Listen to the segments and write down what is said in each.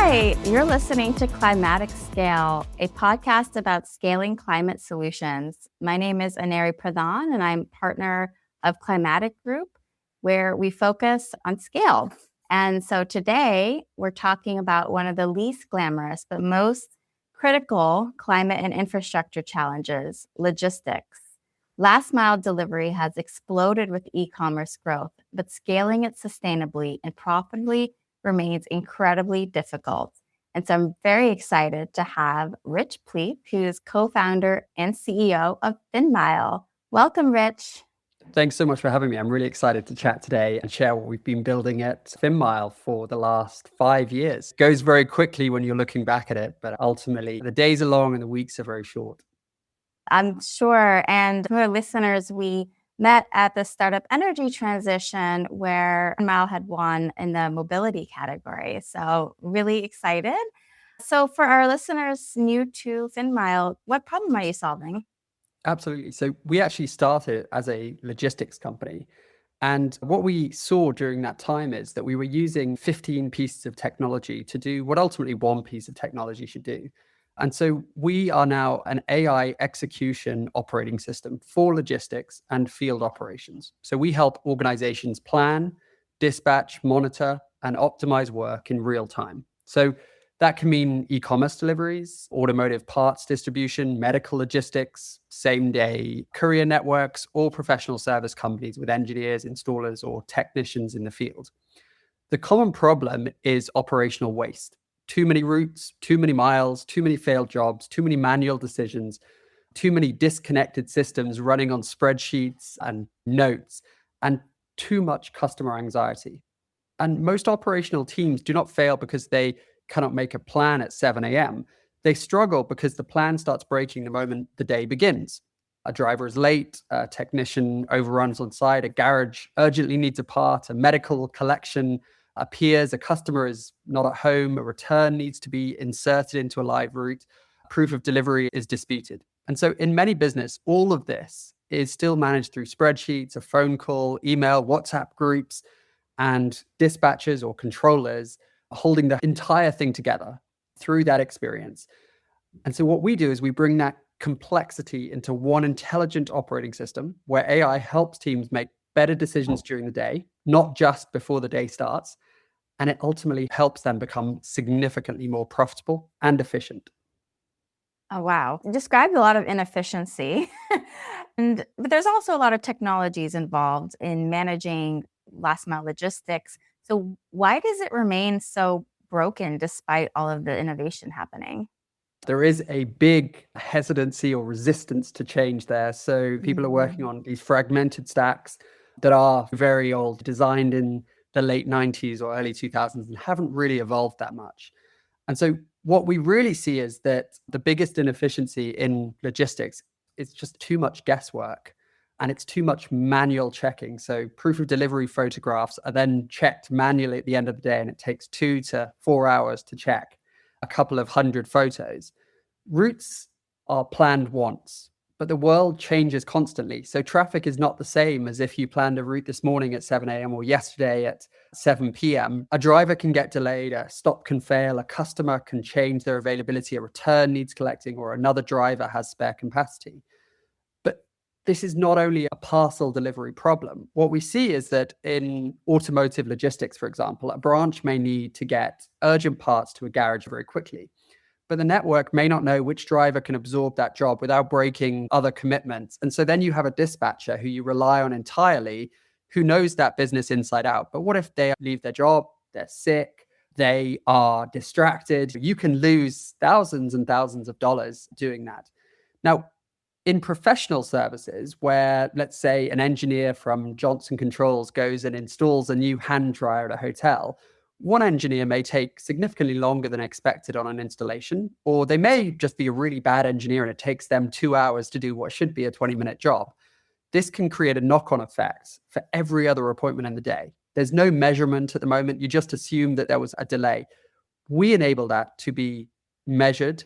Hi, you're listening to Climatic Scale, a podcast about scaling climate solutions. My name is Aneri Pradhan, and I'm partner of Climatic Group, where we focus on scale. And so today, we're talking about one of the least glamorous but most critical climate and infrastructure challenges, logistics. Last mile delivery has exploded with e-commerce growth, but scaling it sustainably and profitably remains incredibly difficult. And so I'm very excited to have Rich Pleat, who's co-founder and CEO of Finmile. Welcome, Rich. Thanks so much for having me. I'm really excited to chat today and share what we've been building at Finmile for the last 5 years. It goes very quickly when you're looking back at it, but ultimately the days are long and the weeks are very short. I'm sure. And for our listeners, we met at the Startup Energy Transition where Finmile had won in the mobility category. So really excited. So for our listeners new to Finmile, what problem are you solving? Absolutely. So we actually started as a logistics company. And what we saw during that time is that we were using 15 pieces of technology to do what ultimately one piece of technology should do. And so we are now an AI execution operating system for logistics and field operations. So we help organizations plan, dispatch, monitor, and optimize work in real time. So that can mean e-commerce deliveries, automotive parts distribution, medical logistics, same-day courier networks, or professional service companies with engineers, installers, or technicians in the field. The common problem is operational waste. Too many routes, too many miles, too many failed jobs, too many manual decisions, too many disconnected systems running on spreadsheets and notes, and too much customer anxiety. And most operational teams do not fail because they cannot make a plan at 7 a.m. They struggle because the plan starts breaking the moment the day begins. A driver is late, a technician overruns on site, a garage urgently needs a part, a medical collection appears, a customer is not at home, a return needs to be inserted into a live route, proof of delivery is disputed. And so in many business, all of this is still managed through spreadsheets, a phone call, email, WhatsApp groups, and dispatchers or controllers holding the entire thing together through that experience. And so what we do is we bring that complexity into one intelligent operating system where AI helps teams make better decisions during the day, not just before the day starts. And it ultimately helps them become significantly more profitable and efficient. Oh, wow. You described a lot of inefficiency. But there's also a lot of technologies involved in managing last mile logistics. So why does it remain so broken despite all of the innovation happening? There is a big hesitancy or resistance to change there. So people are working on these fragmented stacks that are very old, designed in the late 90s or early 2000s and haven't really evolved that much. And so what we really see is that the biggest inefficiency in logistics is just too much guesswork and it's too much manual checking. So proof of delivery photographs are then checked manually at the end of the day, and it takes 2 to 4 hours to check a couple of hundred photos. Routes are planned once, but the world changes constantly. So traffic is not the same as if you planned a route this morning at 7 a.m. or yesterday at 7 p.m. A driver can get delayed, a stop can fail, a customer can change their availability, a return needs collecting, or another driver has spare capacity. But this is not only a parcel delivery problem. What we see is that in automotive logistics, for example, a branch may need to get urgent parts to a garage very quickly, but the network may not know which driver can absorb that job without breaking other commitments. And so then you have a dispatcher who you rely on entirely, who knows that business inside out. But what if they leave their job, they're sick, they are distracted? You can lose thousands and thousands of dollars doing that. Now, in professional services, where let's say an engineer from Johnson Controls goes and installs a new hand dryer at a hotel, one engineer may take significantly longer than expected on an installation, or they may just be a really bad engineer and it takes them 2 hours to do what should be a 20-minute job. This can create a knock-on effect for every other appointment in the day. There's no measurement at the moment. You just assume that there was a delay. We enable that to be measured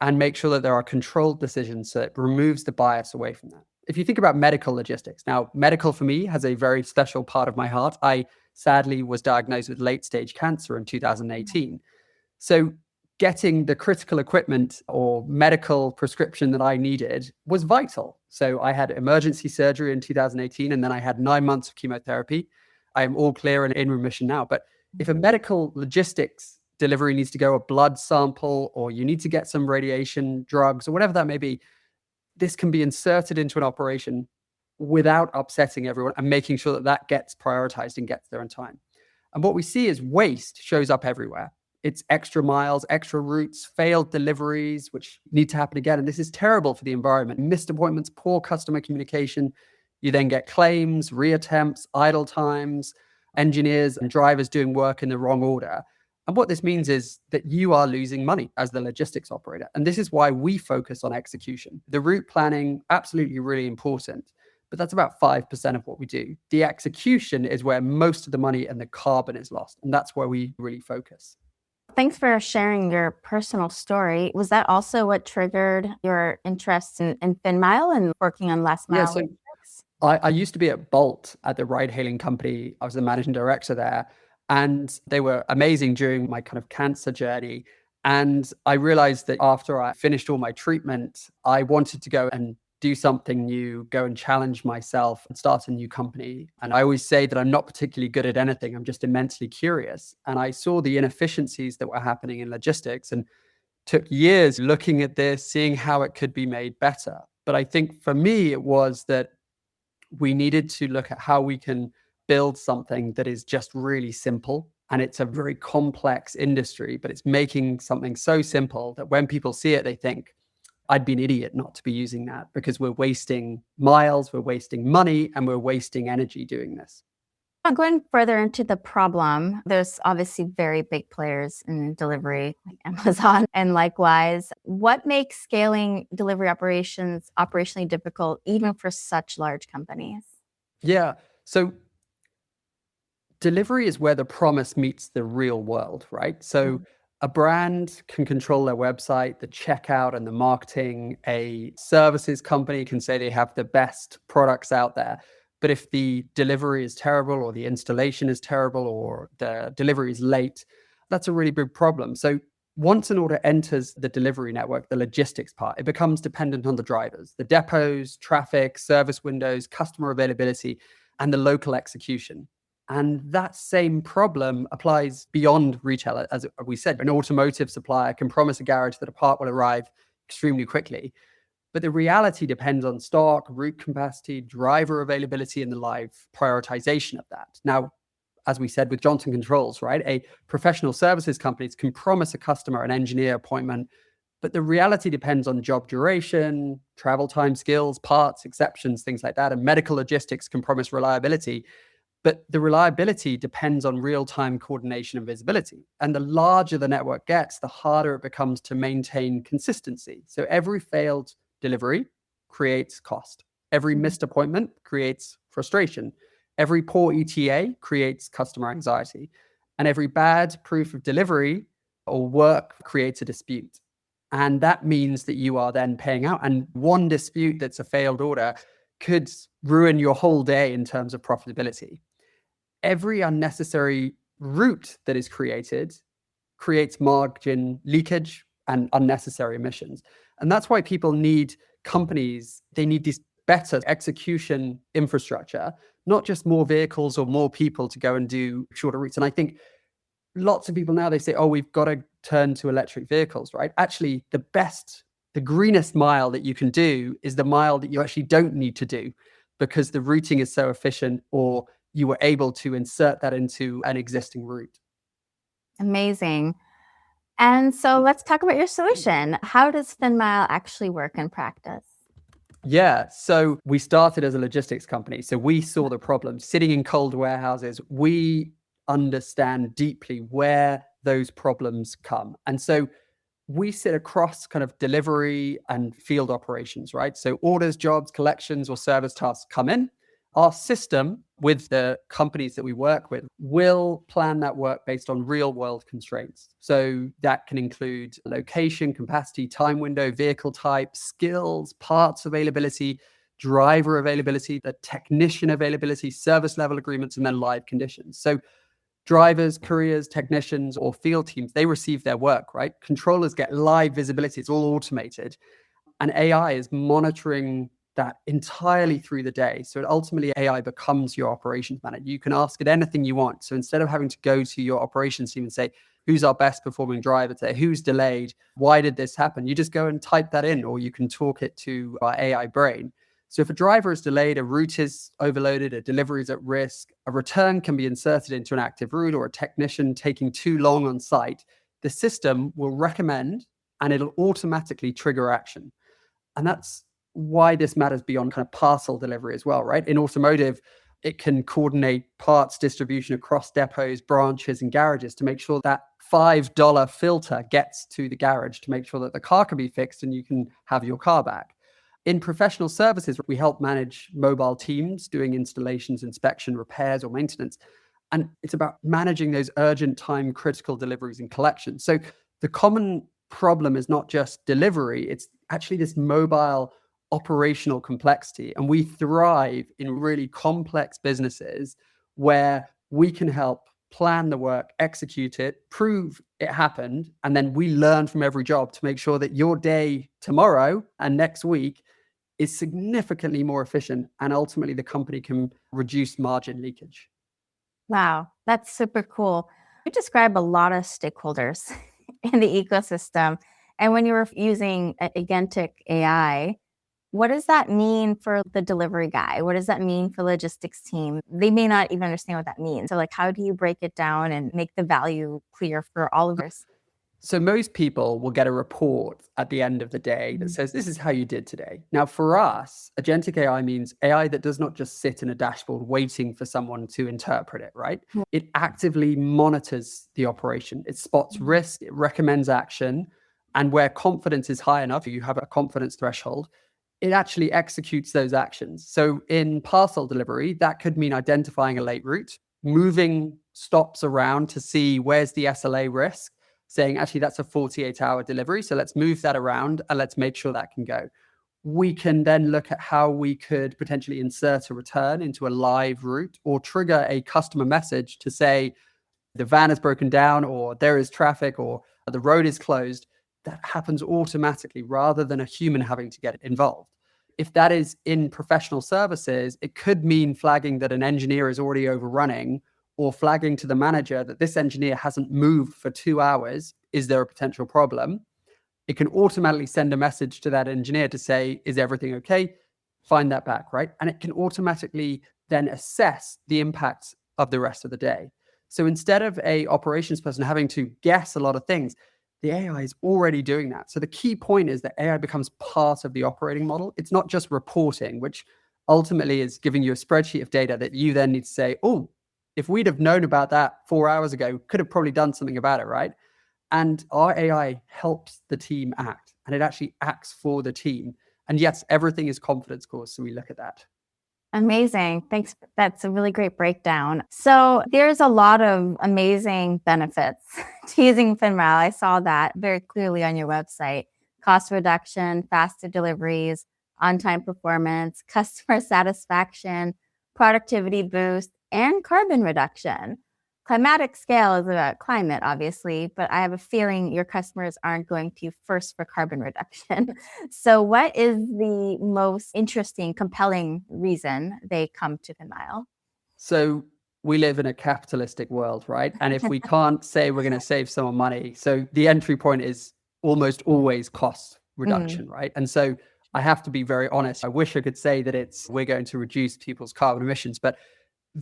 and make sure that there are controlled decisions so it removes the bias away from that. If you think about medical logistics, now medical for me has a very special part of my heart. I sadly was diagnosed with late stage cancer in 2018. So getting the critical equipment or medical prescription that I needed was vital. So I had emergency surgery in 2018, and then I had 9 months of chemotherapy. I am all clear and in remission now. But if a medical logistics delivery needs to go a blood sample, or you need to get some radiation drugs or whatever that may be, this can be inserted into an operation without upsetting everyone and making sure that that gets prioritized and gets there in time. And what we see is waste shows up everywhere. It's extra miles, extra routes, failed deliveries, which need to happen again. And this is terrible for the environment. Missed appointments, poor customer communication. You then get claims, reattempts, idle times, engineers and drivers doing work in the wrong order. And what this means is that you are losing money as the logistics operator. And this is why we focus on execution. The route planning, absolutely really important, but that's about 5% of what we do. The execution is where most of the money and the carbon is lost. And that's where we really focus. Thanks for sharing your personal story. Was that also what triggered your interest in Finmile and working on last mile? Yeah, so I used to be at Bolt at the ride-hailing company. I was the managing director there, and they were amazing during my kind of cancer journey. And I realized that after I finished all my treatment, I wanted to go and do something new, go and challenge myself and start a new company. And I always say that I'm not particularly good at anything. I'm just immensely curious. And I saw the inefficiencies that were happening in logistics and took years looking at this, seeing how it could be made better. But I think for me, it was that we needed to look at how we can build something that is just really simple. And it's a very complex industry, but it's making something so simple that when people see it, they think, I'd be an idiot not to be using that, because we're wasting miles, we're wasting money, and we're wasting energy doing this. Going further into the problem, there's obviously very big players in delivery, like Amazon, and likewise. What makes scaling delivery operations operationally difficult, even for such large companies? Yeah. So delivery is where the promise meets the real world, right? So a brand can control their website, the checkout, and the marketing. A services company can say they have the best products out there. But if the delivery is terrible, or the installation is terrible, or the delivery is late, that's a really big problem. So once an order enters the delivery network, the logistics part, it becomes dependent on the drivers, the depots, traffic, service windows, customer availability, and the local execution. And that same problem applies beyond retail. As we said, an automotive supplier can promise a garage that a part will arrive extremely quickly. But the reality depends on stock, route capacity, driver availability, and the live prioritization of that. Now, as we said with Johnson Controls, right? A professional services companies can promise a customer an engineer appointment, but the reality depends on job duration, travel time, skills, parts, exceptions, things like that. And medical logistics can promise reliability, but the reliability depends on real-time coordination and visibility. And the larger the network gets, the harder it becomes to maintain consistency. So every failed delivery creates cost. Every missed appointment creates frustration. Every poor ETA creates customer anxiety. And every bad proof of delivery or work creates a dispute. And that means that you are then paying out. And one dispute that's a failed order could ruin your whole day in terms of profitability. Every unnecessary route that is created creates margin leakage and unnecessary emissions. And that's why people need companies, they need this better execution infrastructure, not just more vehicles or more people to go and do shorter routes. And I think lots of people now, they say, oh, we've got to turn to electric vehicles, right? Actually, the greenest mile that you can do is the mile that you actually don't need to do, because the routing is so efficient, or you were able to insert that into an existing route. Amazing. And so let's talk about your solution. How does Finmile actually work in practice? Yeah, so we started as a logistics company. So we saw the problem sitting in cold warehouses. We understand deeply where those problems come. And so we sit across kind of delivery and field operations, right? So orders, jobs, collections, or service tasks come in. Our system with the companies that we work with will plan that work based on real world constraints. So that can include location, capacity, time window, vehicle type, skills, parts availability, driver availability, the technician availability, service level agreements, and then live conditions. So drivers, couriers, technicians, or field teams, they receive their work, right? Controllers get live visibility. It's all automated. And AI is monitoring that entirely through the day. So ultimately, AI becomes your operations manager. You can ask it anything you want. So instead of having to go to your operations team and say, who's our best performing driver today? Who's delayed? Why did this happen? You just go and type that in, or you can talk it to our AI brain. So if a driver is delayed, a route is overloaded, a delivery is at risk, a return can be inserted into an active route, or a technician taking too long on site, the system will recommend and it'll automatically trigger action. And that's why this matters beyond kind of parcel delivery as well, right? In automotive, it can coordinate parts distribution across depots, branches, and garages to make sure that $5 filter gets to the garage to make sure that the car can be fixed and you can have your car back. In professional services, we help manage mobile teams doing installations, inspection, repairs, or maintenance. And it's about managing those urgent time critical deliveries and collections. So the common problem is not just delivery, it's actually this mobile operational complexity. And we thrive in really complex businesses where we can help plan the work, execute it, prove it happened, and then we learn from every job to make sure that your day tomorrow and next week is significantly more efficient, and ultimately the company can reduce margin leakage. Wow, that's super cool. You describe a lot of stakeholders in the ecosystem. And when you were using Agentic AI, what does that mean for the delivery guy? What does that mean for logistics team? They may not even understand what that means. So like, how do you break it down and make the value clear for all of us? So most people will get a report at the end of the day that says, this is how you did today. Now, for us, agentic AI means AI that does not just sit in a dashboard waiting for someone to interpret it, right? It actively monitors the operation. It spots risk, it recommends action, and where confidence is high enough, you have a confidence threshold, it actually executes those actions. So in parcel delivery, that could mean identifying a late route, moving stops around to see where's the SLA risk, saying, actually, that's a 48-hour delivery. So let's move that around and let's make sure that can go. We can then look at how we could potentially insert a return into a live route or trigger a customer message to say the van is broken down or there is traffic or the road is closed. That happens automatically rather than a human having to get involved. If that is in professional services, it could mean flagging that an engineer is already overrunning or flagging to the manager that this engineer hasn't moved for 2 hours. Is there a potential problem? It can automatically send a message to that engineer to say, is everything okay? Find that back, right? And it can automatically then assess the impact of the rest of the day. So instead of a operations person having to guess a lot of things, the AI is already doing that. So the key point is that AI becomes part of the operating model. It's not just reporting, which ultimately is giving you a spreadsheet of data that you then need to say, oh, if we'd have known about that 4 hours ago, could have probably done something about it, right? And our AI helps the team act, and it actually acts for the team. And yes, everything is confidence scores, so we look at that. Amazing. Thanks. That's a really great breakdown. So there's a lot of amazing benefits to using Finmile. I saw that very clearly on your website. Cost reduction, faster deliveries, on-time performance, customer satisfaction, productivity boost, and carbon reduction. Climatic scale is about climate, obviously, but I have a feeling your customers aren't going to you first for carbon reduction. So what is the most interesting, compelling reason they come to Finmile? So we live in a capitalistic world, right? And if we can't say we're going to save someone money, so the entry point is almost always cost reduction, right? And so I have to be very honest. I wish I could say that we're going to reduce people's carbon emissions, but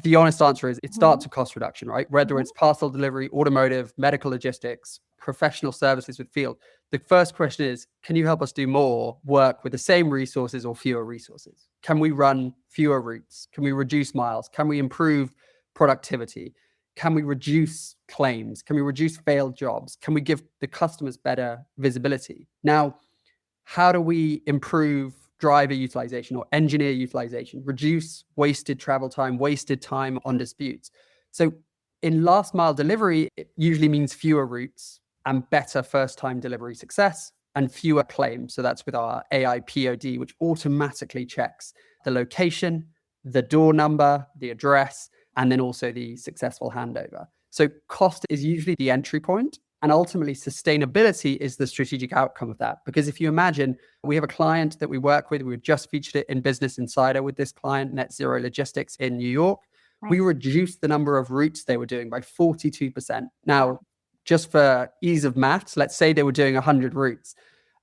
the honest answer is it starts with cost reduction, right? Whether it's parcel delivery, automotive, medical logistics, professional services with field. The first question is, can you help us do more work with the same resources or fewer resources? Can we run fewer routes? Can we reduce miles? Can we improve productivity? Can we reduce claims? Can we reduce failed jobs? Can we give the customers better visibility? Now, how do we improve driver utilization or engineer utilization, reduce wasted travel time, wasted time on disputes? So in last mile delivery, it usually means fewer routes and better first time delivery success and fewer claims. So that's with our AI POD, which automatically checks the location, the door number, the address, and then also the successful handover. So cost is usually the entry point, and ultimately sustainability is the strategic outcome of that. Because if you imagine, we have a client that we work with, we've just featured it in Business Insider with this client, Net Zero Logistics in New York. Right. We reduced the number of routes they were doing by 42%. Now, just for ease of maths, let's say they were doing 100 routes.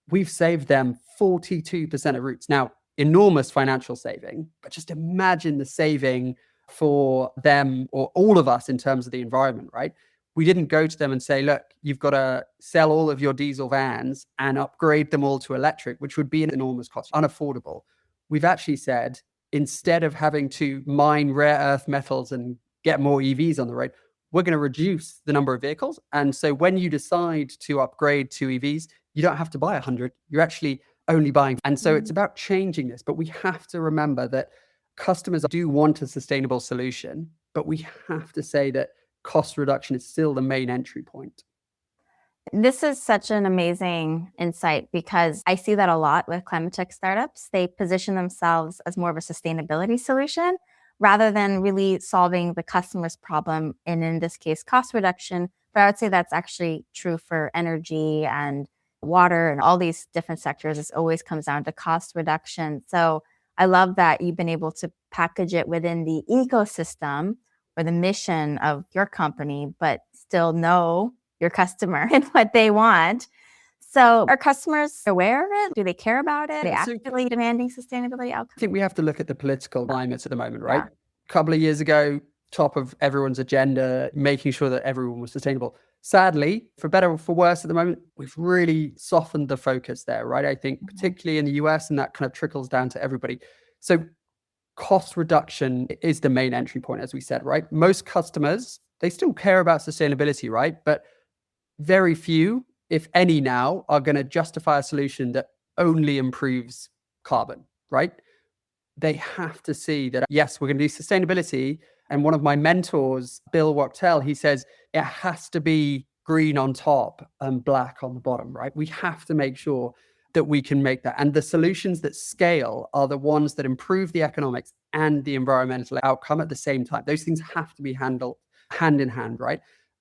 We've saved them 42% of routes. Now, enormous financial saving, but just imagine the saving for them or all of us in terms of the environment, right? We didn't go to them and say, look, you've got to sell all of your diesel vans and upgrade them all to electric, which would be an enormous cost, unaffordable. We've actually said, instead of having to mine rare earth metals and get more EVs on the road, we're going to reduce the number of vehicles. And so when you decide to upgrade to EVs, you don't have to buy 100. You're actually only buying. And so it's about changing this. But we have to remember that customers do want a sustainable solution, but we have to say that cost reduction is still the main entry point. This is such an amazing insight because I see that a lot with climate tech startups. They position themselves as more of a sustainability solution rather than really solving the customer's problem, and in this case, cost reduction. But I would say that's actually true for energy and water and all these different sectors. It always comes down to cost reduction. So I love that you've been able to package it within the ecosystem or the mission of your company, but still know your customer and what they want. So are customers aware of it? Do they care about it? Are they actively demanding sustainability outcomes? I think we have to look at the political climates at the moment, right? A couple of years ago, top of everyone's agenda, making sure that everyone was sustainable. Sadly, for better or for worse at the moment, we've really softened the focus there, right? I think particularly in the US, and that kind of trickles down to everybody. So cost reduction is the main entry point, as we said, right? Most customers, they still care about sustainability, right? But very few, if any now, are going to justify a solution that only improves carbon, right? They have to see that, yes, we're going to do sustainability. And one of my mentors, Bill Wachtel, he says it has to be green on top and black on the bottom, right? We have to make sure that we can make that. And the solutions that scale are the ones that improve the economics and the environmental outcome at the same time. Those things have to be handled hand in hand, right?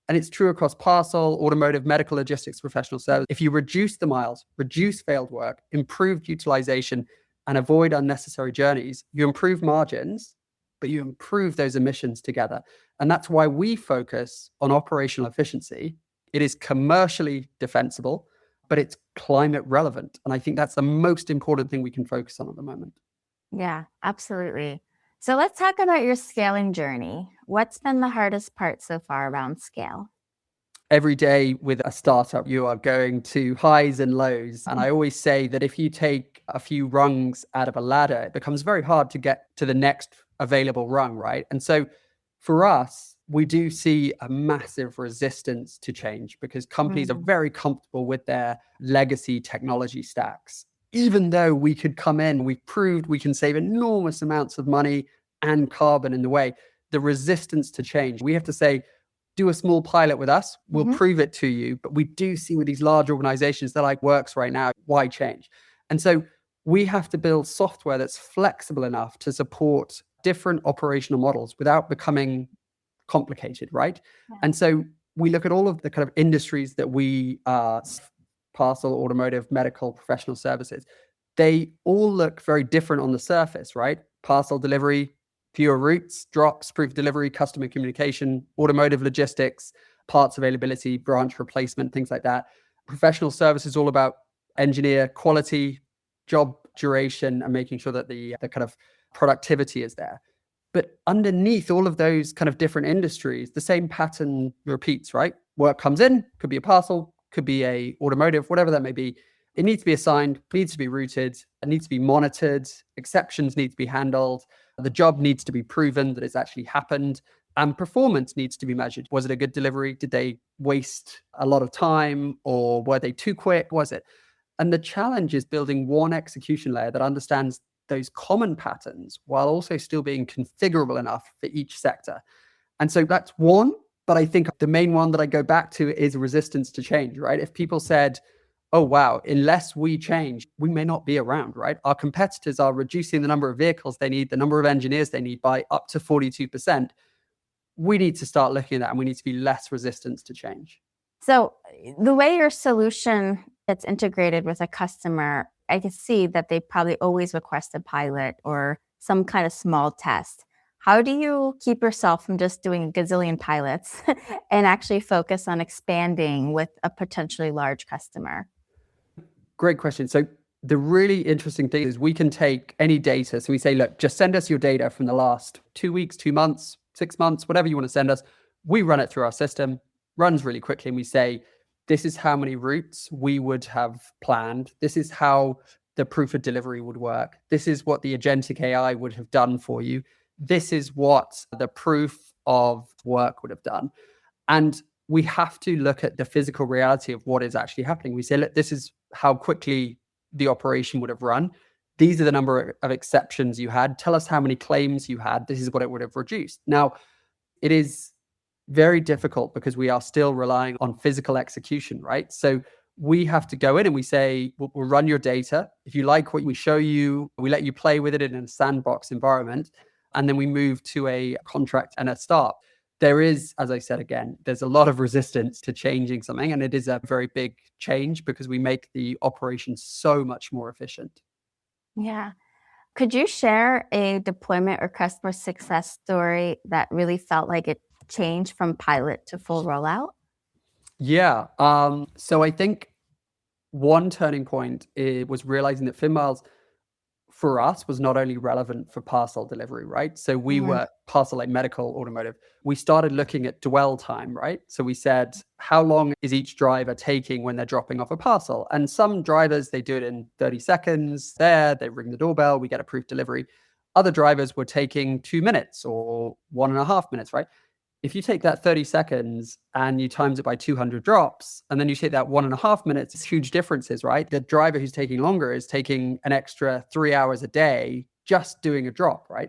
And it's true across parcel, automotive, medical logistics, professional service. If you reduce the miles, reduce failed work, improve utilization, and avoid unnecessary journeys, you improve margins, but you improve those emissions together. And that's why we focus on operational efficiency. It is commercially defensible, but it's climate relevant. And I think that's the most important thing we can focus on at the moment. Yeah, absolutely. So let's talk about your scaling journey. What's been the hardest part so far around scale? Every day with a startup, you are going to highs and lows. And I always say that if you take a few rungs out of a ladder, it becomes very hard to get to the next available rung, right? And so for us, we do see a massive resistance to change because companies are very comfortable with their legacy technology stacks. Even though we could come in, we've proved we can save enormous amounts of money and carbon in the way, the resistance to change. We have to say, do a small pilot with us. We'll prove it to you. But we do see with these large organizations, they're like, works right now. Why change? And so we have to build software that's flexible enough to support different operational models without becoming complicated, right? Yeah. And so we look at all of the kind of industries that we parcel, automotive, medical, professional services. They all look very different on the surface, right? Parcel delivery, fewer routes, drops, proof delivery, customer communication, automotive logistics, parts availability, branch replacement, things like that. Professional services all about engineer quality, job duration, and making sure that the kind of productivity is there. But underneath all of those kind of different industries, the same pattern repeats, right? Work comes in, could be a parcel, could be a automotive, whatever that may be. It needs to be assigned, needs to be routed, it needs to be monitored, exceptions need to be handled, the job needs to be proven that it's actually happened, and performance needs to be measured. Was it a good delivery? Did they waste a lot of time, or were they too quick? Was it? And the challenge is building one execution layer that understands those common patterns while also still being configurable enough for each sector. And so that's one, but I think the main one that I go back to is resistance to change, right? If people said, oh, wow, unless we change, we may not be around, right? Our competitors are reducing the number of vehicles they need, the number of engineers they need by up to 42%. we need to start looking at that, and we need to be less resistant to change. So the way your solution gets integrated with a customer, I can see that they probably always request a pilot or some kind of small test. How do you keep yourself from just doing a gazillion pilots and actually focus on expanding with a potentially large customer? Great question. So the really interesting thing is we can take any data. So we say, look, just send us your data from the last 2 weeks, 2 months, 6 months, whatever you want to send us. We run it through our system, runs really quickly. And we say, this is how many routes we would have planned. This is how the proof of delivery would work. This is what the agentic AI would have done for you. This is what the proof of work would have done. And we have to look at the physical reality of what is actually happening. We say, look, this is how quickly the operation would have run. These are the number of exceptions you had. Tell us how many claims you had. This is what it would have reduced. Now, it is very difficult because we are still relying on physical execution, right? So we have to go in and we say, we'll run your data. If you like what we show you, we let you play with it in a sandbox environment. And then we move to a contract and a start. There is, as I said again, there's a lot of resistance to changing something. And it is a very big change because we make the operation so much more efficient. Yeah. Could you share a deployment or customer success story that really felt like it changed from pilot to full rollout? Yeah. So I think one turning point was realizing that Finmile's for us was not only relevant for parcel delivery, right? So we were parcel like medical, automotive. We started looking at dwell time, right? So we said, how long is each driver taking when they're dropping off a parcel? And some drivers, they do it in 30 seconds there, they ring the doorbell, we get approved delivery. Other drivers were taking 2 minutes or 1.5 minutes, right? If you take that 30 seconds and you times it by 200 drops, and then you take that 1.5 minutes, it's huge differences, right? The driver who's taking longer is taking an extra 3 hours a day just doing a drop, right?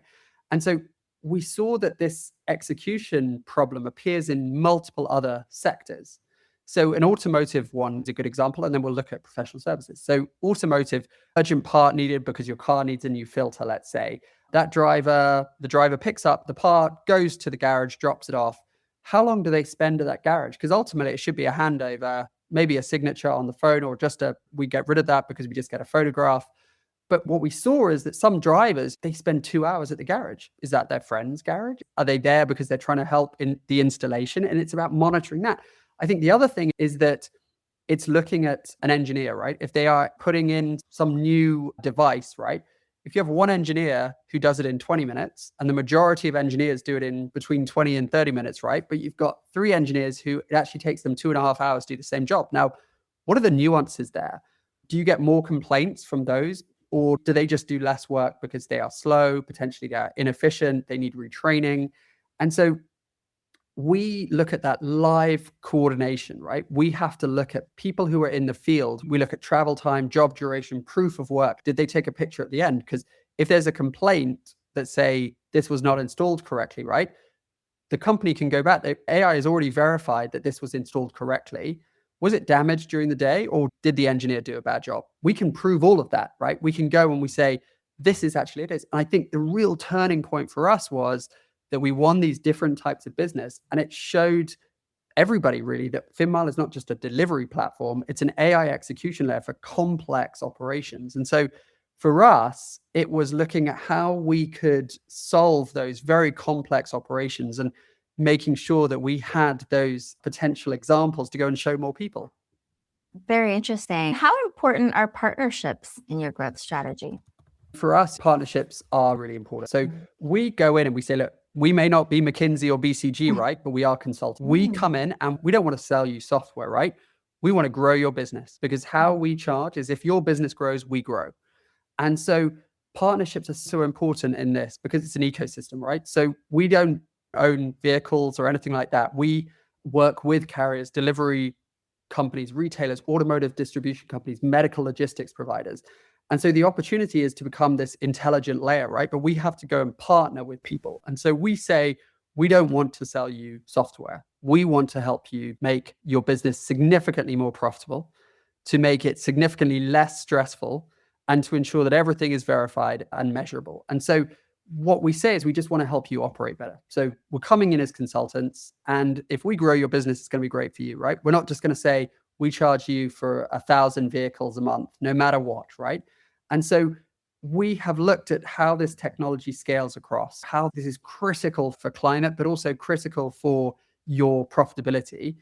And so we saw that this execution problem appears in multiple other sectors. So an automotive one is a good example, and then we'll look at professional services. So automotive, urgent part needed because your car needs a new filter, let's say. The driver picks up the part, goes to the garage, drops it off. How long do they spend at that garage? Because ultimately it should be a handover, maybe a signature on the phone, or we get rid of that because we just get a photograph. But what we saw is that some drivers, they spend 2 hours at the garage. Is that their friend's garage? Are they there because they're trying to help in the installation? And it's about monitoring that. I think the other thing is that it's looking at an engineer, right? If they are putting in some new device, right? If you have one engineer who does it in 20 minutes and the majority of engineers do it in between 20 and 30 minutes, right? But you've got 3 engineers who it actually takes them 2.5 hours to do the same job. Now, what are the nuances there? Do you get more complaints from those? Or do they just do less work because they are slow, potentially they're inefficient, they need retraining? And so we look at that live coordination, right? We have to look at people who are in the field. We look at travel time, job duration, proof of work. Did they take a picture at the end? Because if there's a complaint that say this was not installed correctly, right? The company can go back. The AI has already verified that this was installed correctly. Was it damaged during the day or did the engineer do a bad job? We can prove all of that, right? We can go and we say, this is actually it is. And I think the real turning point for us was that we won these different types of business. And it showed everybody really that Finmile is not just a delivery platform, it's an AI execution layer for complex operations. And so for us, it was looking at how we could solve those very complex operations and making sure that we had those potential examples to go and show more people. Very interesting. How important are partnerships in your growth strategy? For us, partnerships are really important. So we go in and we say, look, we may not be McKinsey or BCG, right? But we are consultants. We come in and we don't want to sell you software, right? We want to grow your business because how we charge is if your business grows, we grow. And so partnerships are so important in this because it's an ecosystem, right? So we don't own vehicles or anything like that. We work with carriers, delivery companies, retailers, automotive distribution companies, medical logistics providers. And so the opportunity is to become this intelligent layer, right? But we have to go and partner with people. And so we say, we don't want to sell you software. We want to help you make your business significantly more profitable, to make it significantly less stressful, and to ensure that everything is verified and measurable. And so what we say is we just want to help you operate better. So we're coming in as consultants, and if we grow your business, it's going to be great for you, right? We're not just going to say we charge you for 1,000 vehicles a month, no matter what, right? And so we have looked at how this technology scales across, how this is critical for climate, but also critical for your profitability.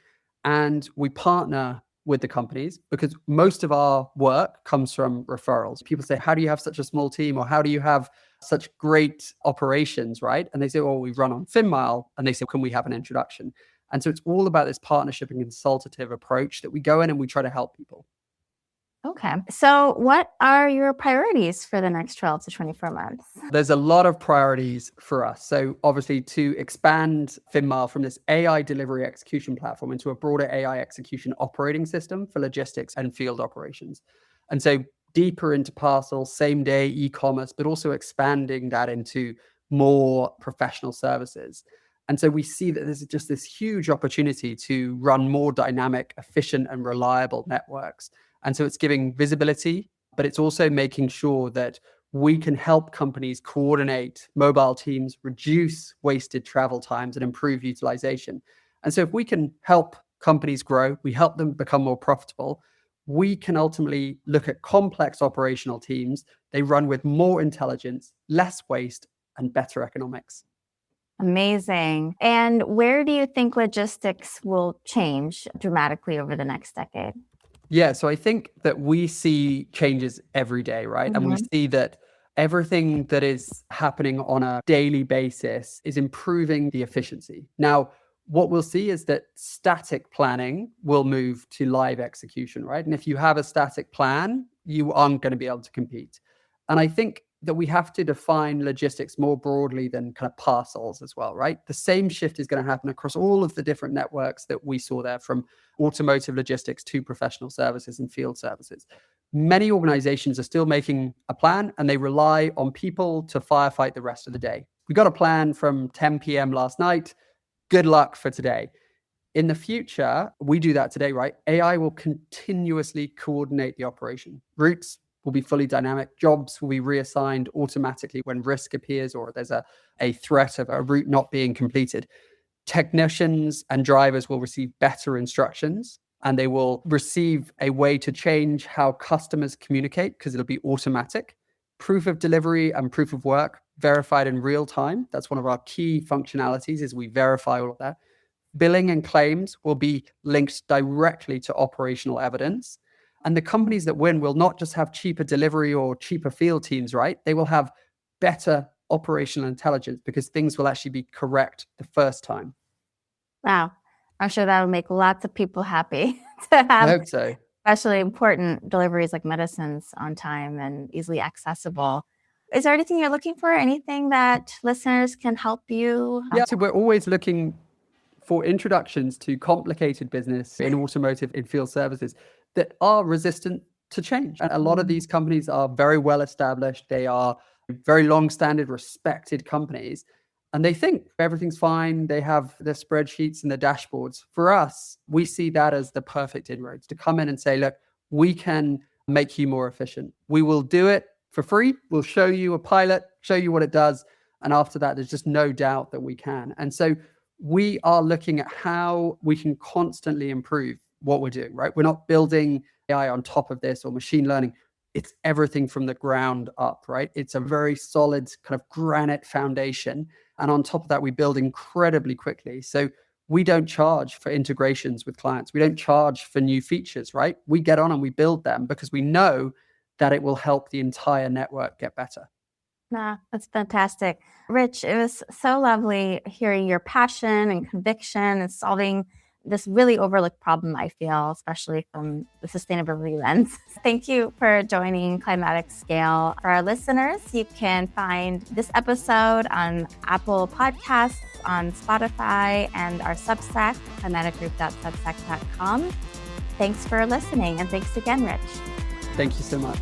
And we partner with the companies because most of our work comes from referrals. People say, how do you have such a small team? Or how do you have such great operations, right? And they say, well, we run on Finmile. And they say, can we have an introduction? And so it's all about this partnership and consultative approach that we go in and we try to help people. Okay. So what are your priorities for the next 12 to 24 months? There's a lot of priorities for us. So obviously to expand Finmile from this AI delivery execution platform into a broader AI execution operating system for logistics and field operations. And so deeper into parcel, same day e-commerce, but also expanding that into more professional services. And so we see that there's just this huge opportunity to run more dynamic, efficient, and reliable networks. And so it's giving visibility, but it's also making sure that we can help companies coordinate mobile teams, reduce wasted travel times, and improve utilization. And so if we can help companies grow, we help them become more profitable, we can ultimately look at complex operational teams. They run with more intelligence, less waste, and better economics. Amazing. And where do you think logistics will change dramatically over the next decade? Yeah, so I think that we see changes every day, right? And we see that everything that is happening on a daily basis is improving the efficiency. Now, what we'll see is that static planning will move to live execution, right? And if you have a static plan, you aren't going to be able to compete. And I think that we have to define logistics more broadly than kind of parcels as well, right? The same shift is going to happen across all of the different networks that we saw there, from automotive logistics to professional services and field services. Many organizations are still making a plan and they rely on people to firefight the rest of the day. We got a plan from 10 p.m. last night. Good luck for today. In the future, we do that today, right? AI will continuously coordinate the operation. Routes will be fully dynamic. Jobs will be reassigned automatically when risk appears or there's a threat of a route not being completed. Technicians and drivers will receive better instructions, and they will receive a way to change how customers communicate because it'll be automatic. Proof of delivery and proof of work verified in real time. That's one of our key functionalities, is we verify all of that. Billing and claims will be linked directly to operational evidence. And the companies that win will not just have cheaper delivery or cheaper field teams, right? They will have better operational intelligence because things will actually be correct the first time. Wow. I'm sure that will make lots of people happy to I have hope so. especially important deliveries like medicines on time and easily accessible. Is there anything you're looking for? Anything that listeners can help you? Yeah, so we're always looking for introductions to complicated business in automotive, in field services that are resistant to change. And a lot of these companies are very well established. They are very long-standing, respected companies. And they think everything's fine. They have their spreadsheets and their dashboards. For us, we see that as the perfect inroads to come in and say, look, we can make you more efficient. We will do it for free. We'll show you a pilot, show you what it does. And after that, there's just no doubt that we can. And so we are looking at how we can constantly improve what we're doing, right? We're not building AI on top of this or machine learning. It's everything from the ground up, right? It's a very solid kind of granite foundation. And on top of that, we build incredibly quickly. So we don't charge for integrations with clients. We don't charge for new features, right? We get on and we build them because we know that it will help the entire network get better. Nah, that's fantastic. Rich, it was so lovely hearing your passion and conviction and solving this really overlooked problem, I feel, especially from the sustainability lens. Thank you for joining Climatic Scale. For our listeners, you can find this episode on Apple Podcasts, on Spotify, and our Substack, climaticgroup.substack.com. Thanks for listening, and thanks again, Rich. Thank you so much.